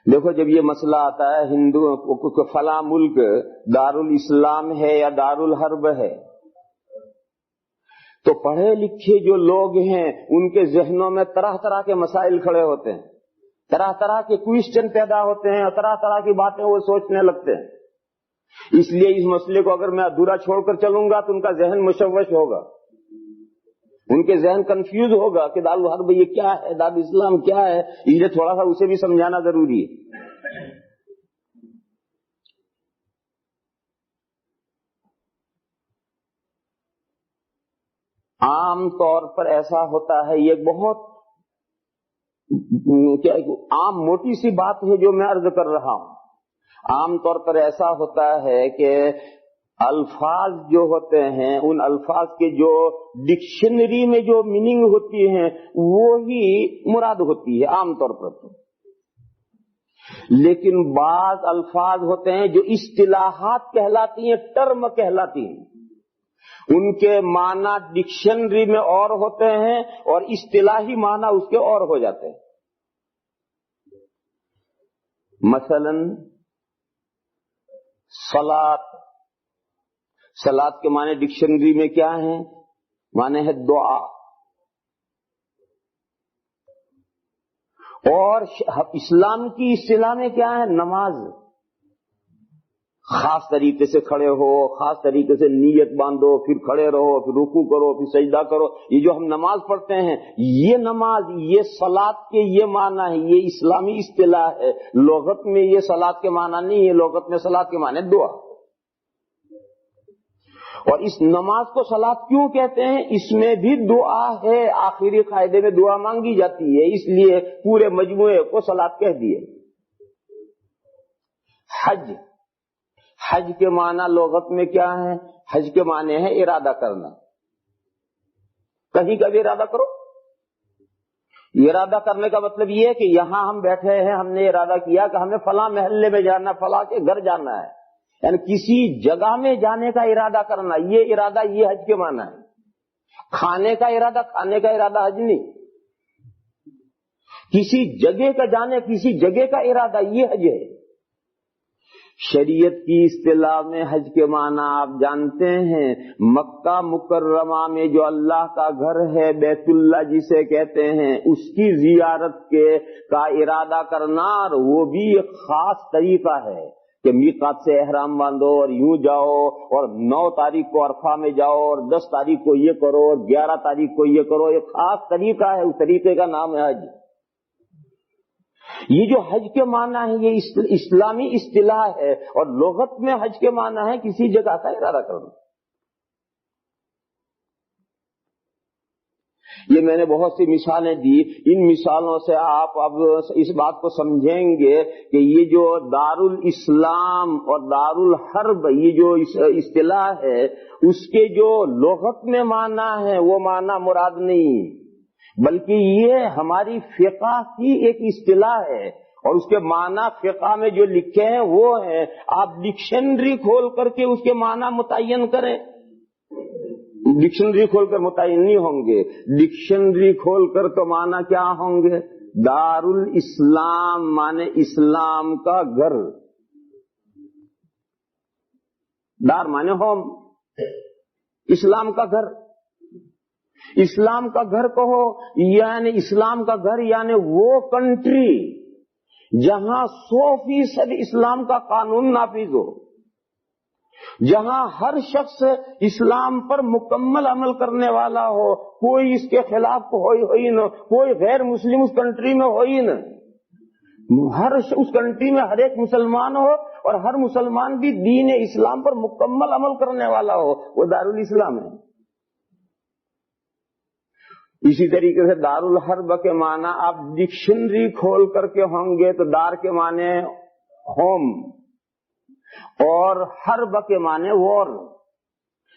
دیکھو جب یہ مسئلہ آتا ہے ہندو فلاں ملک دارالاسلام ہے یا دارالحرب ہے، تو پڑھے لکھے جو لوگ ہیں ان کے ذہنوں میں طرح طرح کے مسائل کھڑے ہوتے ہیں، طرح طرح کے کوئسچن پیدا ہوتے ہیں اور طرح طرح کی باتیں وہ سوچنے لگتے ہیں۔ اس لیے اس مسئلے کو اگر میں ادھورا چھوڑ کر چلوں گا تو ان کا ذہن مشوش ہوگا، ان کے ذہن کنفیوز ہوگا کہ دارالحرب یہ کیا ہے، دارالاسلام کیا ہے، یہ تھوڑا سا اسے بھی سمجھانا ضروری ہے۔ عام طور پر ایسا ہوتا ہے، یہ بہت عام موٹی سی بات ہے جو میں عرض کر رہا ہوں۔ عام طور پر ایسا ہوتا ہے کہ الفاظ جو ہوتے ہیں ان الفاظ کے جو ڈکشنری میں جو میننگ ہوتی ہیں وہی مراد ہوتی ہے عام طور پر تو، لیکن بعض الفاظ ہوتے ہیں جو اصطلاحات کہلاتی ہیں، ٹرم کہلاتی ہیں، ان کے معنی ڈکشنری میں اور ہوتے ہیں اور اصطلاحی معنی اس کے اور ہو جاتے ہیں۔ مثلا صلاۃ کے معنی ڈکشنری میں کیا ہیں؟ معنی ہے دعا، اور اسلام کی اصطلاح میں کیا ہے؟ نماز۔ خاص طریقے سے کھڑے ہو، خاص طریقے سے نیت باندھو، پھر کھڑے رہو، پھر رکوع کرو، پھر سجدہ کرو، یہ جو ہم نماز پڑھتے ہیں یہ نماز، یہ صلاۃ کے یہ معنی ہے، یہ اسلامی اصطلاح ہے۔ لغت میں یہ صلاۃ کے معنی نہیں ہے، لغت میں صلاۃ کے معنی دعا۔ اور اس نماز کو صلاۃ کیوں کہتے ہیں؟ اس میں بھی دعا ہے، آخری قاعدے میں دعا مانگی جاتی ہے، اس لیے پورے مجموعے کو صلاۃ کہہ دیے۔ حج کے معنی لغت میں کیا ہے؟ حج کے معنی ہے ارادہ کرنا، کہیں کا بھی ارادہ کرو۔ ارادہ کرنے کا مطلب یہ ہے کہ یہاں ہم بیٹھے ہیں، ہم نے ارادہ کیا کہ ہمیں فلاں محلے میں جانا، فلاں کے گھر جانا ہے، یعنی کسی جگہ میں جانے کا ارادہ کرنا، یہ ارادہ یہ حج کے معنی ہے۔ کھانے کا ارادہ حج نہیں، کسی جگہ کا جانے، کسی جگہ کا ارادہ یہ حج ہے۔ شریعت کی اصطلاح میں حج کے معنی آپ جانتے ہیں، مکہ مکرمہ میں جو اللہ کا گھر ہے، بیت اللہ جسے کہتے ہیں، اس کی زیارت کا ارادہ کرنا، اور وہ بھی ایک خاص طریقہ ہے کہ میقات سے احرام باندھو اور یوں جاؤ، اور 9 تاریخ کو عرفہ میں جاؤ، اور 10 تاریخ کو یہ کرو، اور 11 تاریخ کو یہ کرو، ایک خاص طریقہ ہے، اس طریقے کا نام ہے حج۔ یہ جو حج کے معنی ہے یہ اسلامی اصطلاح ہے، اور لغت میں حج کے معنی ہے کسی جگہ کا ارادہ کرنا۔ یہ میں نے بہت سی مثالیں دی، ان مثالوں سے آپ اب اس بات کو سمجھیں گے کہ یہ جو دارالاسلام اور دارالحرب یہ جو اصطلاح ہے اس کے جو لغت میں معنی ہے وہ معنی مراد نہیں، بلکہ یہ ہماری فقہ کی ایک اصطلاح ہے، اور اس کے معنی فقہ میں جو لکھے ہیں وہ ہیں۔ آپ ڈکشنری کھول کر کے اس کے معنی متعین کریں، ڈکشنری کھول کر متعین نہیں ہوں گے، ڈکشنری کھول کر تو معنی کیا ہوں گے؟ دارالاسلام معنی اسلام کا گھر، دار معنی ہوم، اسلام کا گھر، اسلام کا گھر کہو یعنی اسلام کا گھر یعنی وہ کنٹری جہاں 100% اسلام کا قانون نافذ ہو، جہاں ہر شخص اسلام پر مکمل عمل کرنے والا ہو، کوئی اس کے خلاف ہی نہ، کوئی غیر مسلم اس کنٹری میں ہو ہی نہ، اس کنٹری میں ہر ایک مسلمان ہو اور ہر مسلمان بھی دین اسلام پر مکمل عمل کرنے والا ہو، وہ دارالاسلام ہے۔ اسی طریقے سے دارالحرب کے معنی آپ ڈکشنری کھول کر کے ہوں گے تو دار کے معنی ہوم اور حرب کے معنی وار۔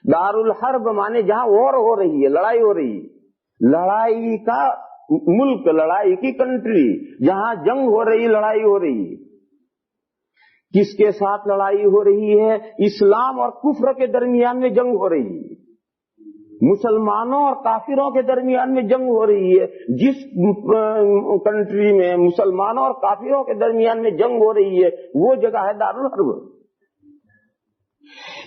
دارالحرب معنی جہاں وار ہو رہی ہے، لڑائی ہو رہی ہے، لڑائی کا ملک، لڑائی کی کنٹری، جہاں جنگ ہو رہی، لڑائی ہو رہی ہے۔ کس کے ساتھ لڑائی ہو رہی ہے؟ اسلام اور کفر کے درمیان میں جنگ ہو رہی ہے۔ مسلمانوں اور کافروں کے درمیان میں جنگ ہو رہی ہے. جس کنٹری میں مسلمانوں اور کافروں کے درمیان میں جنگ ہو رہی ہے وہ جگہ ہے دارالحرب.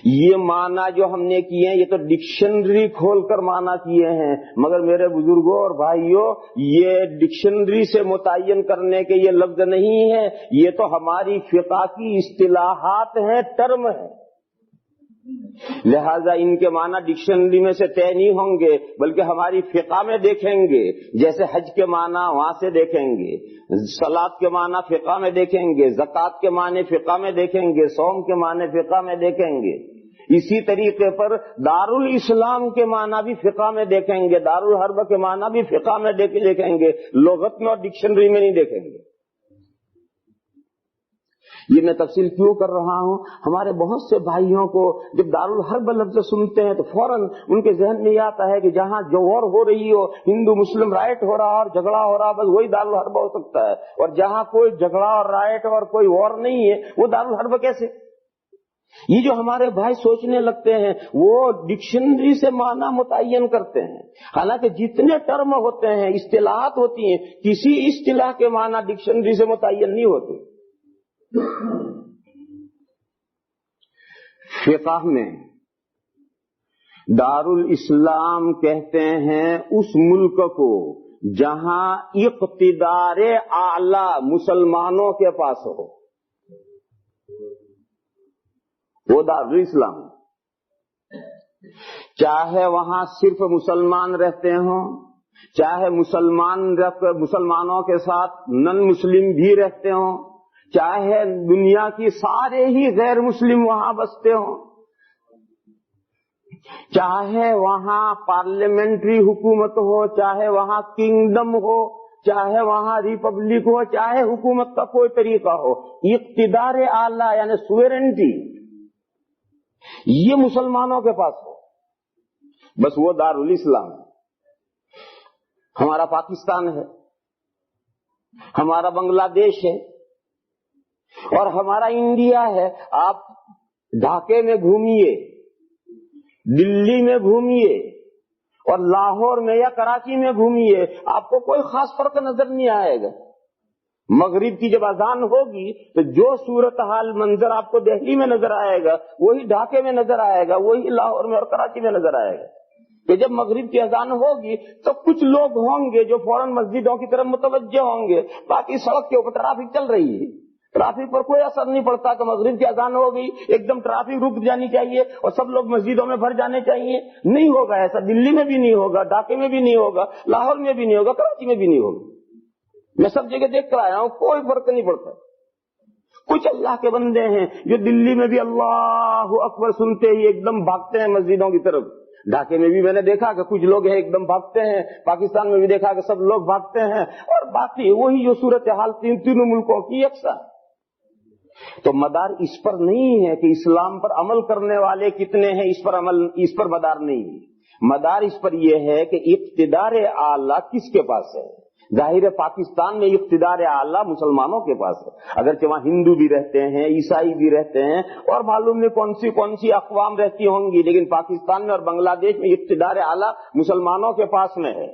یہ معنی جو ہم نے کیے ہیں یہ تو ڈکشنری کھول کر معنی کیے ہیں، مگر میرے بزرگوں اور بھائیوں یہ ڈکشنری سے متعین کرنے کے یہ لفظ نہیں ہے، یہ تو ہماری فقہ کی اصطلاحات ہیں، ٹرم ہے. لہذا ان کے معنی ڈکشنری میں سے طے نہیں ہوں گے، بلکہ ہماری فقہ میں دیکھیں گے. جیسے حج کے معنی وہاں سے دیکھیں گے، صلاۃ کے معنی فقہ میں دیکھیں گے، زکوٰۃ کے معنی فقہ میں دیکھیں گے، صوم کے معنی فقہ میں دیکھیں گے. اسی طریقے پر دارالاسلام کے معنی بھی فقہ میں دیکھیں گے، دارالحرب کے معنی بھی فقہ میں دیکھیں گے، لغت میں اور ڈکشنری میں نہیں دیکھیں گے. یہ میں تفصیل کیوں کر رہا ہوں؟ ہمارے بہت سے بھائیوں کو جب دارالحرب لفظ سنتے ہیں تو فوراً ان کے ذہن میں یہ آتا ہے کہ جہاں جو وار ہو رہی ہو، ہندو مسلم رائٹ ہو رہا اور جھگڑا ہو رہا، بس وہی دارالحرب ہو سکتا ہے. اور جہاں کوئی جھگڑا اور رائٹ اور کوئی وار نہیں ہے وہ دارالحرب کیسے؟ یہ جو ہمارے بھائی سوچنے لگتے ہیں وہ ڈکشنری سے معنی متعین کرتے ہیں، حالانکہ جتنے ٹرم ہوتے ہیں، اصطلاحات ہوتی ہیں، کسی اصطلاح کے معنی ڈکشنری سے متعین نہیں ہوتے. فقہ میں دارالاسلام کہتے ہیں اس ملک کو جہاں اقتدار اعلی مسلمانوں کے پاس ہو، وہ دارالاسلام. چاہے وہاں صرف مسلمان رہتے ہوں، چاہے مسلمانوں کے ساتھ نن مسلم بھی رہتے ہوں، چاہے دنیا کی سارے ہی غیر مسلم وہاں بستے ہوں، چاہے وہاں پارلیمنٹری حکومت ہو، چاہے وہاں کنگڈم ہو، چاہے وہاں ریپبلک ہو، چاہے حکومت کا کوئی طریقہ ہو، اقتدار اعلیٰ یعنی سوورنٹی یہ مسلمانوں کے پاس ہو، بس وہ دارالاسلام ہے. ہمارا پاکستان ہے، ہمارا بنگلہ دیش ہے اور ہمارا انڈیا ہے. آپ ڈھاکے میں گھومیے، دلی میں گھومیے اور لاہور میں یا کراچی میں گھومیے، آپ کو کوئی خاص فرق نظر نہیں آئے گا. مغرب کی جب اذان ہوگی تو جو صورتحال منظر آپ کو دہلی میں نظر آئے گا وہی ڈھاکے میں نظر آئے گا، وہی لاہور میں اور کراچی میں نظر آئے گا. کہ جب مغرب کی اذان ہوگی تو کچھ لوگ ہوں گے جو فوراً مسجدوں کی طرف متوجہ ہوں گے، باقی سڑک کے اوپر ٹریفک چل رہی ہے، ٹریفک پر کوئی اثر نہیں پڑتا کہ مغرب کی اذان ہو گئی ایک دم ٹریفک رک جانی چاہیے اور سب لوگ مسجدوں میں بھر جانے چاہیے. نہیں ہوگا ایسا، دلی میں بھی نہیں ہوگا، ڈھاکے میں بھی نہیں ہوگا، لاہور میں بھی نہیں ہوگا، کراچی میں بھی نہیں ہوگا. میں سب جگہ دیکھ کر آیا ہوں، کوئی فرق نہیں پڑتا. کچھ اللہ کے بندے ہیں جو دلی میں بھی اللہ اکبر سنتے ہی ایک دم بھاگتے ہیں مسجدوں کی طرف. ڈھاکے میں بھی میں نے دیکھا کہ کچھ لوگ ہیں ایک دم بھاگتے ہیں، پاکستان میں بھی دیکھا کہ سب لوگ بھاگتے ہیں، اور باقی وہی جو صورتحال تینوں ملکوں کی یکساں. تو مدار اس پر نہیں ہے کہ اسلام پر عمل کرنے والے کتنے ہیں، اس پر مدار نہیں ہے. مدار اس پر یہ ہے کہ اقتدار اعلیٰ کس کے پاس ہے. ظاہر ہے پاکستان میں اقتدار اعلیٰ مسلمانوں کے پاس ہے، اگرچہ وہاں ہندو بھی رہتے ہیں، عیسائی بھی رہتے ہیں اور معلوم نہیں کون سی اقوام رہتی ہوں گی، لیکن پاکستان میں اور بنگلہ دیش میں اقتدار اعلیٰ مسلمانوں کے پاس میں ہے.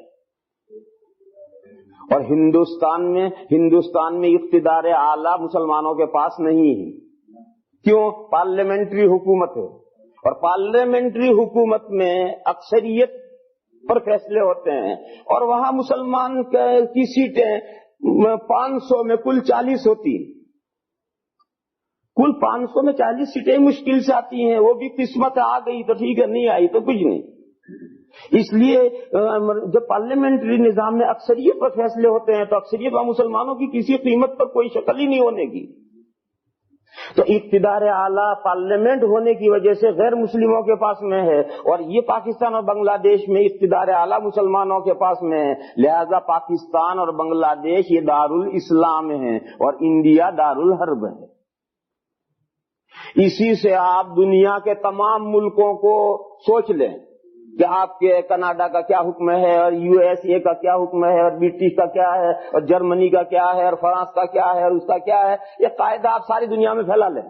اور ہندوستان میں اقتدار اعلیٰ مسلمانوں کے پاس نہیں ہے. کیوں؟ پارلیمنٹری حکومت ہے، اور پارلیمنٹری حکومت میں اکثریت پر فیصلے ہوتے ہیں، اور وہاں مسلمان کی سیٹیں 500 میں کل 40 ہوتی ہیں. کل 500 میں 40 سیٹیں مشکل سے آتی ہیں، وہ بھی قسمت آ گئی تو ٹھیک ہے، نہیں آئی تو کچھ نہیں. اس لیے جب پارلیمنٹری نظام میں اکثریت پر فیصلے ہوتے ہیں تو اکثریت و مسلمانوں کی کسی قیمت پر کوئی شکل ہی نہیں ہونے کی. تو اقتدار اعلیٰ پارلیمنٹ ہونے کی وجہ سے غیر مسلموں کے پاس میں ہے، اور یہ پاکستان اور بنگلہ دیش میں اقتدار اعلیٰ مسلمانوں کے پاس میں ہے. لہذا پاکستان اور بنگلہ دیش یہ دارالاسلام ہیں اور انڈیا دارالحرب ہے. اسی سے آپ دنیا کے تمام ملکوں کو سوچ لیں کہ آپ کے کینیڈا کا کیا حکم ہے، اور یو ایس اے کا کیا حکم ہے، اور برٹش کا کیا ہے، اور جرمنی کا کیا ہے، اور فرانس کا کیا ہے، اور اس کا کیا ہے. یہ قاعدہ آپ ساری دنیا میں پھیلا لیں.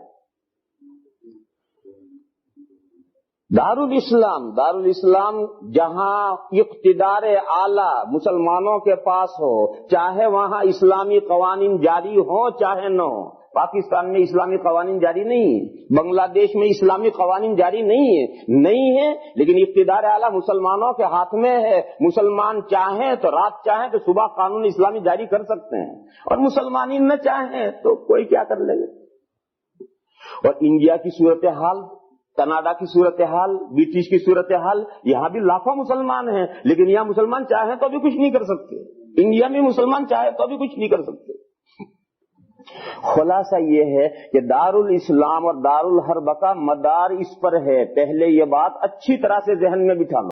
دارالاسلام جہاں اقتدار اعلی مسلمانوں کے پاس ہو، چاہے وہاں اسلامی قوانین جاری ہوں چاہے نہ ہو۔ پاکستان میں اسلامی قوانین جاری نہیں ہے، بنگلہ دیش میں اسلامی قوانین جاری نہیں ہے، لیکن اقتدار اعلیٰ مسلمانوں کے ہاتھ میں ہے۔ مسلمان چاہیں تو رات چاہیں تو صبح قانون اسلامی جاری کر سکتے ہیں، اور مسلمانین نہ چاہیں تو کوئی کیا کر لے گا۔ اور انڈیا کی صورتحال، کینیڈا کی صورتحال، برٹش کی صورتحال، یہاں بھی لاکھوں مسلمان ہیں، لیکن یہاں مسلمان چاہیں تو بھی کچھ نہیں کر سکتے۔ انڈیا میں مسلمان چاہے تو بھی کچھ نہیں کر سکتے۔ خلاصہ یہ ہے کہ دارالاسلام اور دارالحرب کا مدار اس پر ہے، پہلے یہ بات اچھی طرح سے ذہن میں بٹھا لو۔